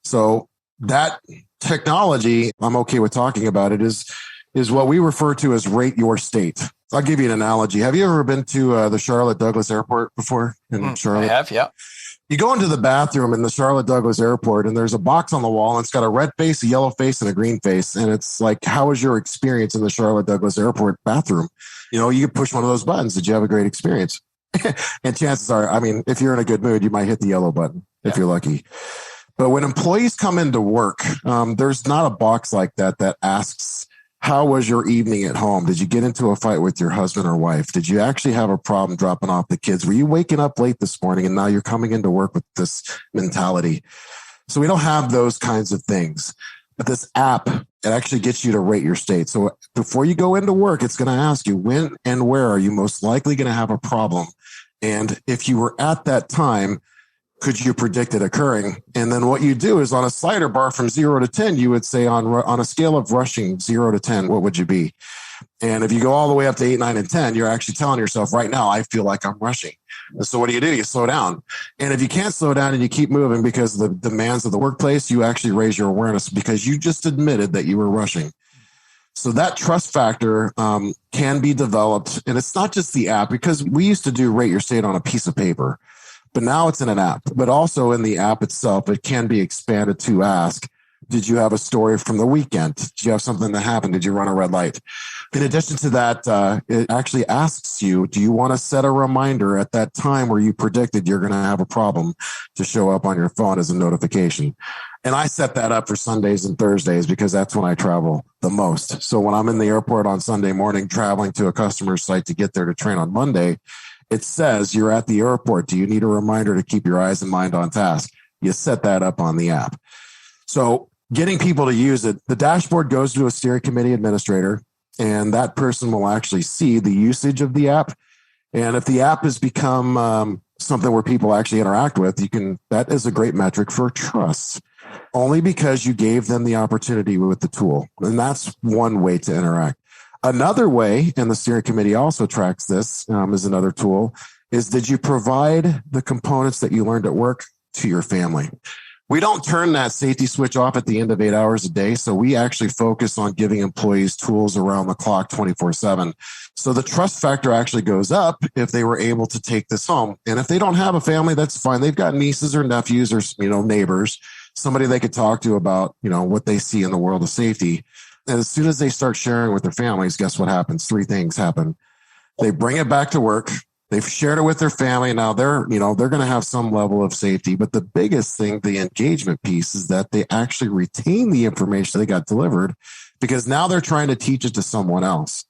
So that technology, I'm okay with talking about it, is what we refer to as rate your state. I'll give you an analogy. Have you ever been to the Charlotte Douglas Airport before in Charlotte? I have, yeah. You go into the bathroom in the Charlotte Douglas Airport, and there's a box on the wall, and it's got a red face, a yellow face, and a green face. And it's like, how was your experience in the Charlotte Douglas Airport bathroom? You know, you could push one of those buttons. Did you have a great experience? And chances are, I mean, if you're in a good mood, you might hit the yellow button if you're lucky. But when employees come into work, there's not a box like that asks, how was your evening at home? Did you get into a fight with your husband or wife? Did you actually have a problem dropping off the kids? Were you waking up late this morning and now you're coming into work with this mentality? So we don't have those kinds of things. But this app, it actually gets you to rate your state. So before you go into work, it's going to ask you when and where are you most likely going to have a problem? And if you were at that time, could you predict it occurring? And then what you do is on a slider bar from 0 to 10, you would say on a scale of rushing 0 to 10, what would you be? And if you go all the way up to 8, 9, and 10, you're actually telling yourself right now, I feel like I'm rushing. And so what do? You slow down. And if you can't slow down and you keep moving because of the demands of the workplace, you actually raise your awareness because you just admitted that you were rushing. So that trust factor can be developed. And it's not just the app, because we used to do rate your state on a piece of paper. But now it's in an app, but also in the app itself, it can be expanded to ask, did you have a story from the weekend? Did you have something that happened? Did you run a red light? In addition to that, it actually asks you, do you want to set a reminder at that time where you predicted you're going to have a problem to show up on your phone as a notification? And I set that up for Sundays and Thursdays because that's when I travel the most. So when I'm in the airport on Sunday morning, traveling to a customer site to get there to train on Monday, it says you're at the airport. Do you need a reminder to keep your eyes and mind on task? You set that up on the app. So getting people to use it, the dashboard goes to a steering committee administrator, and that person will actually see the usage of the app. And if the app has become something where people actually interact with, that is a great metric for trust, only because you gave them the opportunity with the tool. And that's one way to interact. Another way, and the steering committee also tracks this as another tool, is did you provide the components that you learned at work to your family? We don't turn that safety switch off at the end of 8 hours a day. So we actually focus on giving employees tools around the clock 24/7. So the trust factor actually goes up if they were able to take this home. And if they don't have a family, that's fine. They've got nieces or nephews or, neighbors, somebody they could talk to about, what they see in the world of safety. And as soon as they start sharing with their families, guess what happens? 3 things happen. They bring it back to work. They've shared it with their family. Now they're going to have some level of safety. But the biggest thing, the engagement piece, is that they actually retain the information they got delivered, because now they're trying to teach it to someone else.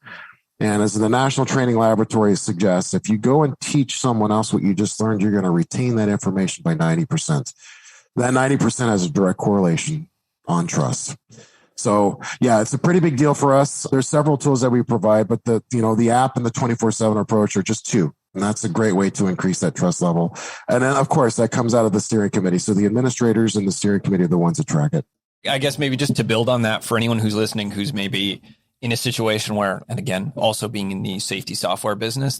And as the National Training Laboratory suggests, if you go and teach someone else what you just learned, you're going to retain that information by 90%. That 90% has a direct correlation on trust. So yeah, it's a pretty big deal for us. There's several tools that we provide, but the app and the 24/7 approach are just 2. And that's a great way to increase that trust level. And then of course that comes out of the steering committee. So the administrators and the steering committee are the ones that track it. I guess maybe just to build on that, for anyone who's listening, who's maybe in a situation where, and again, also being in the safety software business,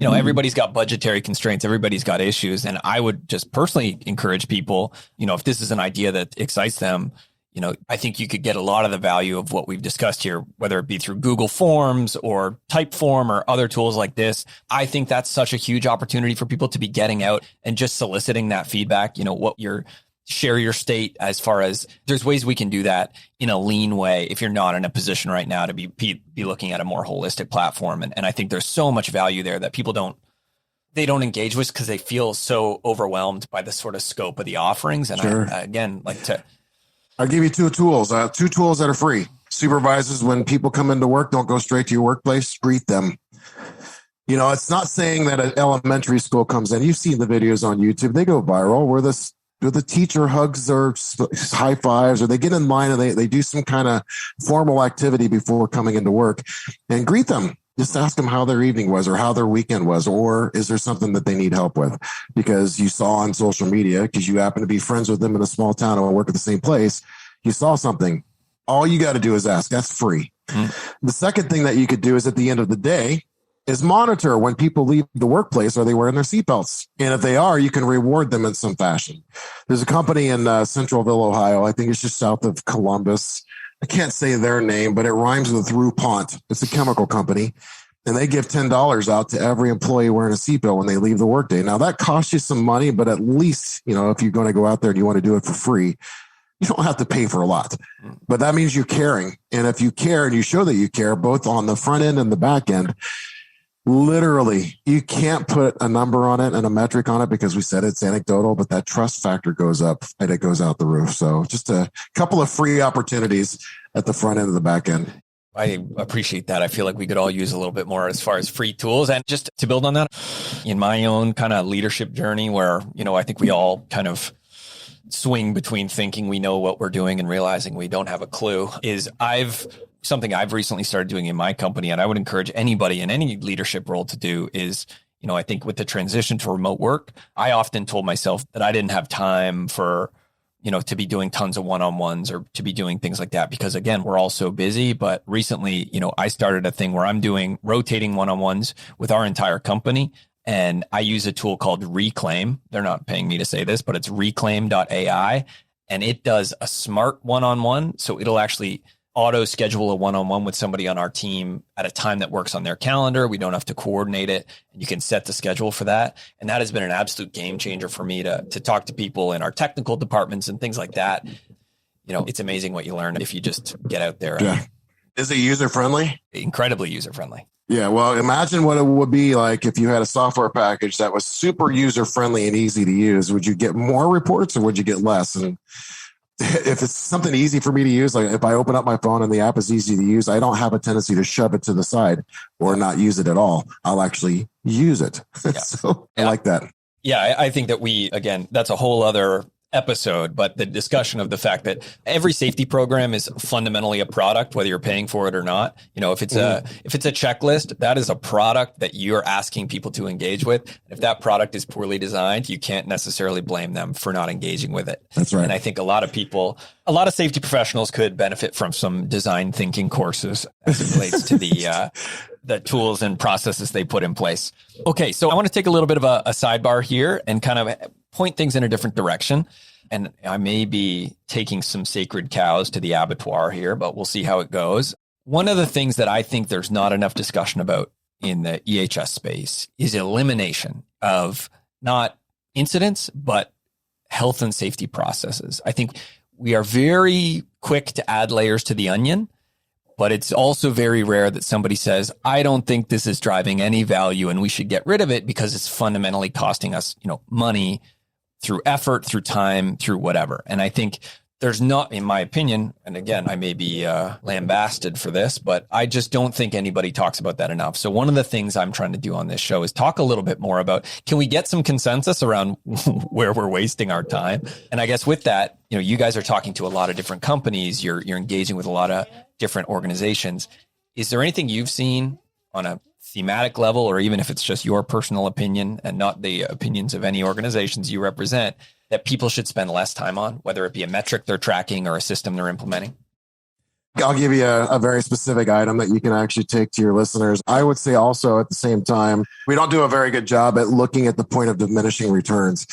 everybody's got budgetary constraints, everybody's got issues. And I would just personally encourage people, if this is an idea that excites them, I think you could get a lot of the value of what we've discussed here, whether it be through Google Forms or Typeform or other tools like this. I think that's such a huge opportunity for people to be getting out and just soliciting that feedback, share your state, as far as there's ways we can do that in a lean way if you're not in a position right now to be looking at a more holistic platform. And I think there's so much value there that people don't engage with because they feel so overwhelmed by the sort of scope of the offerings. And sure. I'll give you 2 tools that are free. Supervisors, when people come into work, don't go straight to your workplace, greet them. It's not saying that an elementary school comes in. You've seen the videos on YouTube. They go viral where this the teacher hugs or high fives, or they get in line and they do some kind of formal activity before coming into work, and greet them. Just ask them how their evening was or how their weekend was, or is there something that they need help with? Because you saw on social media, because you happen to be friends with them in a small town and work at the same place, you saw something. All you got to do is ask. That's free. The second thing that you could do is at the end of the day is monitor when people leave the workplace. Are they wearing their seatbelts? And if they are, you can reward them in some fashion. There's a company in Centralville, Ohio. I think it's just south of Columbus. I can't say their name, but it rhymes with RuPont. It's a chemical company, and they give $10 out to every employee wearing a seatbelt when they leave the workday. Now that costs you some money, but at least, if you're going to go out there and you want to do it for free, you don't have to pay for a lot, but that means you're caring. And if you care and you show that you care both on the front end and the back end, literally, you can't put a number on it and a metric on it because we said it's anecdotal, but that trust factor goes up and it goes out the roof. So just a couple of free opportunities at the front end and the back end. I appreciate that. I feel like we could all use a little bit more as far as free tools. And just to build on that, in my own kind of leadership journey where, I think we all kind of swing between thinking we know what we're doing and realizing we don't have a clue, is something I've recently started doing in my company, and I would encourage anybody in any leadership role to do is, I think with the transition to remote work, I often told myself that I didn't have time for, to be doing tons of one-on-ones or to be doing things like that, because again, we're all so busy. But recently, I started a thing where I'm doing rotating one-on-ones with our entire company. And I use a tool called Reclaim. They're not paying me to say this, but it's reclaim.ai. And it does a smart one-on-one. So it'll actually auto schedule a one-on-one with somebody on our team at a time that works on their calendar. We don't have to coordinate it. And you can set the schedule for that. And that has been an absolute game changer for me to talk to people in our technical departments and things like that. It's amazing what you learn if you just get out there. Yeah. Is it user-friendly? Incredibly user-friendly. Yeah, well, imagine what it would be like if you had a software package that was super user-friendly and easy to use. Would you get more reports or would you get less? And if it's something easy for me to use, like if I open up my phone and the app is easy to use, I don't have a tendency to shove it to the side or not use it at all. I'll actually use it. Yeah. So I like that. Yeah, I think that that's a whole other episode, but the discussion of the fact that every safety program is fundamentally a product, whether you're paying for it or not. If it's a checklist, that is a product that you're asking people to engage with. If that product is poorly designed, you can't necessarily blame them for not engaging with it. That's right. And I think a lot of safety professionals could benefit from some design thinking courses as it relates to the tools and processes they put in place. Okay, so I want to take a little bit of a sidebar here and kind of point things in a different direction. And I may be taking some sacred cows to the abattoir here, but we'll see how it goes. One of the things that I think there's not enough discussion about in the EHS space is elimination of not incidents, but health and safety processes. I think we are very quick to add layers to the onion, but it's also very rare that somebody says, I don't think this is driving any value and we should get rid of it because it's fundamentally costing us, money, through effort, through time, through whatever. And I think there's not, in my opinion, and again, I may be lambasted for this, but I just don't think anybody talks about that enough. So one of the things I'm trying to do on this show is talk a little bit more about, can we get some consensus around where we're wasting our time? And I guess with that, you guys are talking to a lot of different companies. You're engaging with a lot of different organizations. Is there anything you've seen on a thematic level, or even if it's just your personal opinion and not the opinions of any organizations you represent, that people should spend less time on, whether it be a metric they're tracking or a system they're implementing? I'll give you a very specific item that you can actually take to your listeners. I would say also at the same time, we don't do a very good job at looking at the point of diminishing returns.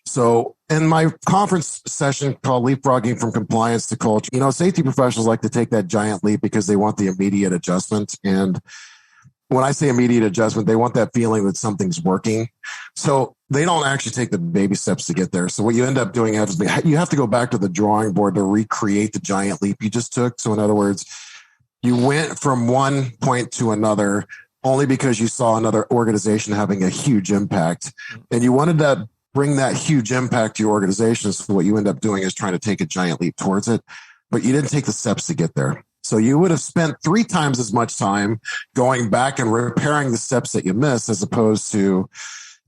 So in my conference session called Leapfrogging from Compliance to Culture, safety professionals like to take that giant leap because they want the immediate adjustment. And when I say immediate adjustment, they want that feeling that something's working. So they don't actually take the baby steps to get there. So what you end up doing is you have to go back to the drawing board to recreate the giant leap you just took. So in other words, you went from one point to another only because you saw another organization having a huge impact. And you wanted to bring that huge impact to your organization. So what you end up doing is trying to take a giant leap towards it, but you didn't take the steps to get there. So you would have spent 3 times as much time going back and repairing the steps that you missed, as opposed to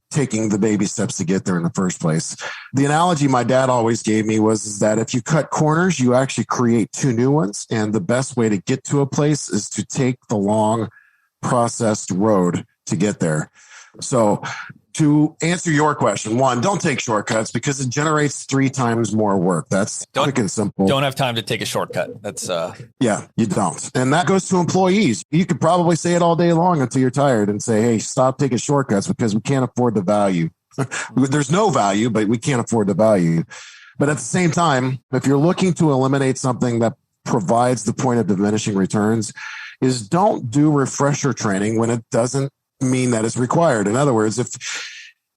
taking the baby steps to get there in the first place. The analogy my dad always gave me was that if you cut corners, you actually create two new ones. And the best way to get to a place is to take the long processed road to get there. So to answer your question, one, don't take shortcuts because it generates 3 times more work. That's quick and simple. Don't have time to take a shortcut. That's yeah, you don't. And that goes to employees. You could probably say it all day long until you're tired and say, hey, stop taking shortcuts because we can't afford the value. There's no value, but we can't afford the value. But at the same time, if you're looking to eliminate something that provides the point of diminishing returns, is don't do refresher training when it doesn't mean that it's required. In other words, if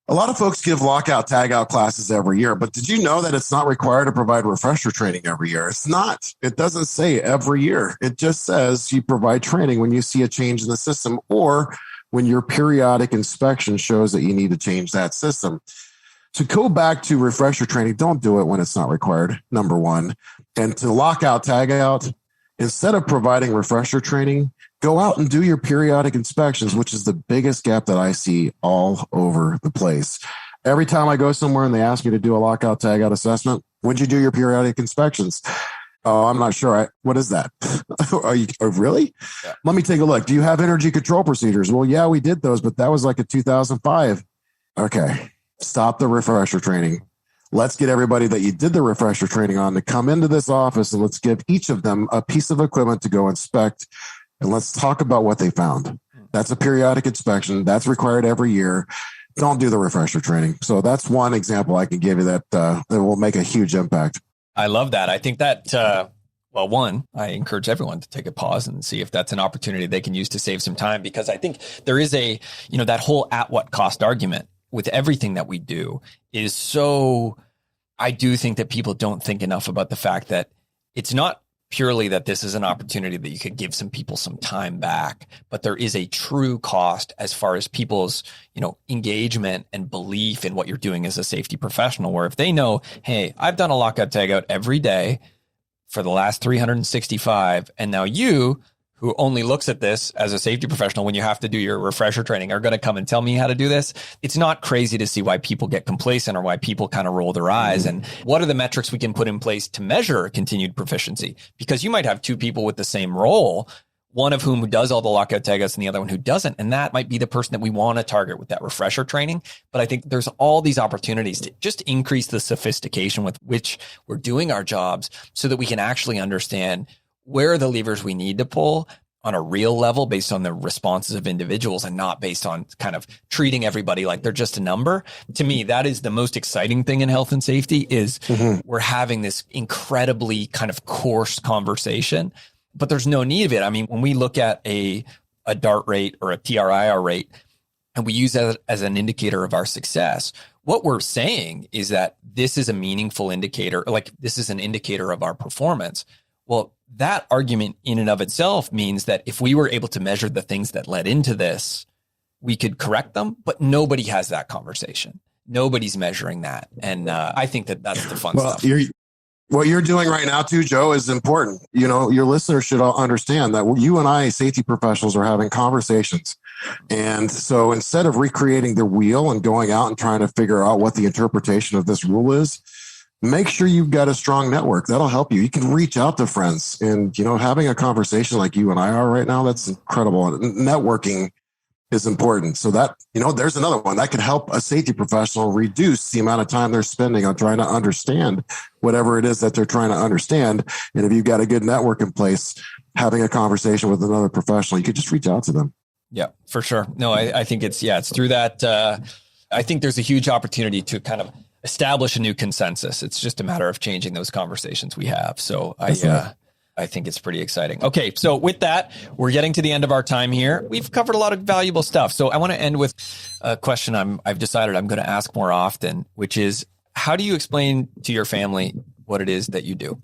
a lot of folks give lockout tagout classes every year, but did you know that it's not required to provide refresher training every year? It's not. It doesn't say every year. It just says you provide training when you see a change in the system or when your periodic inspection shows that you need to change that system. To go back to refresher training, don't do it when it's not required, number one. And to lockout tagout, instead of providing refresher training, go out and do your periodic inspections, which is the biggest gap that I see all over the place. Every time I go somewhere and they ask me to do a lockout tagout assessment, when'd you do your periodic inspections? Oh, I'm not sure. What is that? Really? Yeah. Let me take a look. Do you have energy control procedures? Well, yeah, we did those, but that was like a 2005. Okay. Stop the refresher training. Let's get everybody that you did the refresher training on to come into this office and let's give each of them a piece of equipment to go inspect. And let's talk about what they found. That's a periodic inspection. That's required every year. Don't do the refresher training. So that's one example I can give you that will make a huge impact. I love that. I think that, one, I encourage everyone to take a pause and see if that's an opportunity they can use to save some time, because I think there is that whole at what cost argument with everything that we do is so, I do think that people don't think enough about the fact that it's not purely that this is an opportunity that you could give some people some time back, but there is a true cost as far as people's, engagement and belief in what you're doing as a safety professional, where if they know, hey, I've done a lockout tagout every day for the last 365, and now you, who only looks at this as a safety professional when you have to do your refresher training, are going to come and tell me how to do this. It's not crazy to see why people get complacent or why people kind of roll their eyes. And what are the metrics we can put in place to measure continued proficiency? Because you might have 2 people with the same role, one of whom does all the lockout tagouts and the other one who doesn't. And that might be the person that we want to target with that refresher training. But I think there's all these opportunities to just increase the sophistication with which we're doing our jobs so that we can actually understand where are the levers we need to pull on a real level based on the responses of individuals and not based on kind of treating everybody like they're just a number. To me, that is the most exciting thing in health and safety is we're having this incredibly kind of coarse conversation, but there's no need of it. I mean, when we look at a DART rate or a TRIR rate and we use that as an indicator of our success, what we're saying is that this is a meaningful indicator, like this is an indicator of our performance. Well, that argument in and of itself means that if we were able to measure the things that led into this, we could correct them, but nobody has that conversation. Nobody's measuring that. And I think that that's the fun stuff. What you're doing right now too, Joe, is important. Your listeners should all understand that you and I, safety professionals, are having conversations. And so instead of recreating the wheel and going out and trying to figure out what the interpretation of this rule is, make sure you've got a strong network. That'll help you. You can reach out to friends and, having a conversation like you and I are right now, that's incredible. Networking is important. So that, there's another one that could help a safety professional reduce the amount of time they're spending on trying to understand whatever it is that they're trying to understand. And if you've got a good network in place, having a conversation with another professional, you could just reach out to them. Yeah, for sure. No, I think it's through that. I think there's a huge opportunity to kind of establish a new consensus. It's just a matter of changing those conversations we have. So I think it's pretty exciting. Okay. So with that, we're getting to the end of our time here. We've covered a lot of valuable stuff. So I want to end with a question I've decided I'm going to ask more often, which is, how do you explain to your family what it is that you do?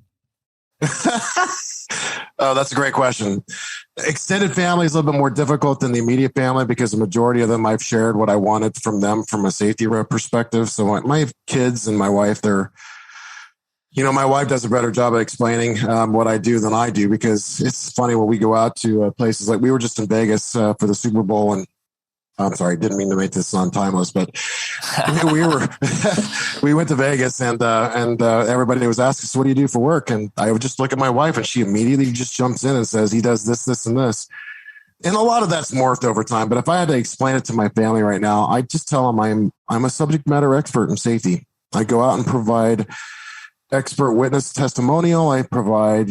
Oh, that's a great question. Extended family is a little bit more difficult than the immediate family because the majority of them I've shared what I wanted from them from a safety rep perspective. So my kids and my wife, my wife does a better job at explaining what I do than I do, because it's funny when we go out to places like we were just in Vegas for the Super Bowl, and I'm sorry, didn't mean to make this non-timeless, but we went to Vegas and everybody was asking, so what do you do for work? And I would just look at my wife and she immediately just jumps in and says, he does this, this, and this. And a lot of that's morphed over time. But if I had to explain it to my family right now, I just tell them I'm a subject matter expert in safety. I go out and provide expert witness testimonial. I provide,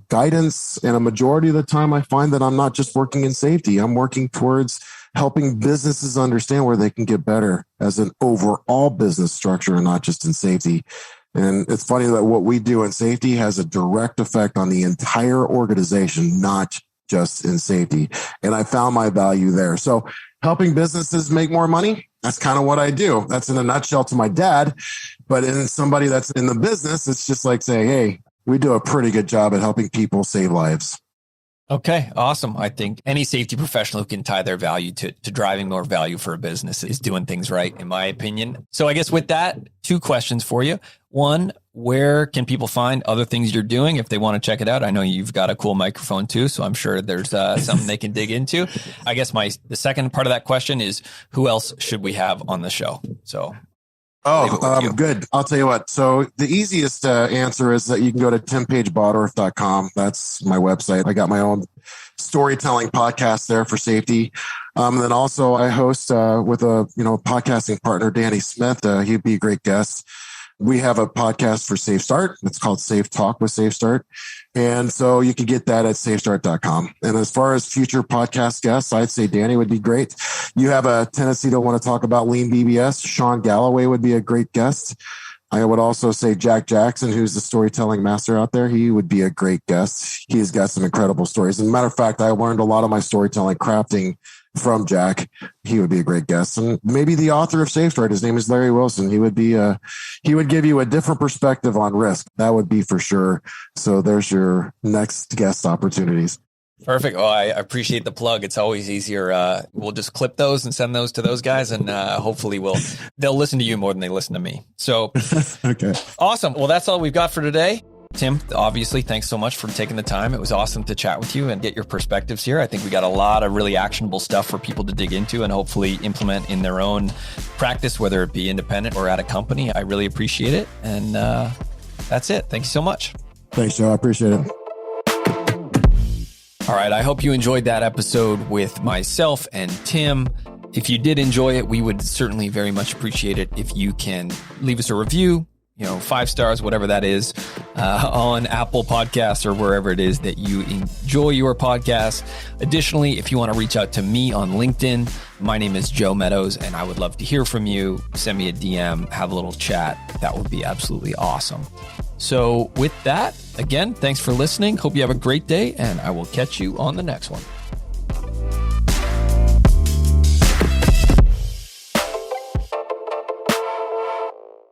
guidance. And a majority of the time I find that I'm not just working in safety. I'm working towards helping businesses understand where they can get better as an overall business structure and not just in safety. And it's funny that what we do in safety has a direct effect on the entire organization, not just in safety. And I found my value there. So helping businesses make more money, that's kind of what I do. That's in a nutshell to my dad. But in somebody that's in the business, it's just like saying, hey, we do a pretty good job at helping people save lives. Okay, awesome. I think any safety professional who can tie their value to driving more value for a business is doing things right, in my opinion. So I guess with that, 2 questions for you. One, where can people find other things you're doing if they want to check it out? I know you've got a cool microphone too, so I'm sure there's something they can dig into. I guess the second part of that question is, who else should we have on the show? So good. I'll tell you what. So the easiest answer is that you can go to timpage-bottorff.com. That's my website. I got my own storytelling podcast there for safety. And then also I host with a podcasting partner, Danny Smith. He'd be a great guest. We have a podcast for SafeStart. It's called Safe Talk with SafeStart. And so you can get that at safestart.com. And as far as future podcast guests, I'd say Danny would be great. You have a tendency to want to talk about lean BBS. Sean Galloway would be a great guest. I would also say Jack Jackson, who's the storytelling master out there. He would be a great guest. He's got some incredible stories. As a matter of fact, I learned a lot of my storytelling crafting from Jack. He would be a great guest. And maybe the author of SafeStart, his name is Larry Wilson. He would give you a different perspective on risk. That would be for sure. So there's your next guest opportunities. Perfect. Oh, I appreciate the plug. It's always easier. We'll just clip those and send those to those guys, and hopefully they'll listen to you more than they listen to me. So, okay. Awesome. Well, that's all we've got for today. Tim, obviously, thanks so much for taking the time. It was awesome to chat with you and get your perspectives here. I think we got a lot of really actionable stuff for people to dig into and hopefully implement in their own practice, whether it be independent or at a company. I really appreciate it. And that's it. Thank you so much. Thanks, Joe. I appreciate it. All right. I hope you enjoyed that episode with myself and Tim. If you did enjoy it, we would certainly very much appreciate it if you can leave us a review, 5 stars, whatever that is, on Apple Podcasts or wherever it is that you enjoy your podcast. Additionally, if you want to reach out to me on LinkedIn, my name is Joe Meadows, and I would love to hear from you. Send me a DM, have a little chat. That would be absolutely awesome. So with that, again, thanks for listening. Hope you have a great day, and I will catch you on the next one.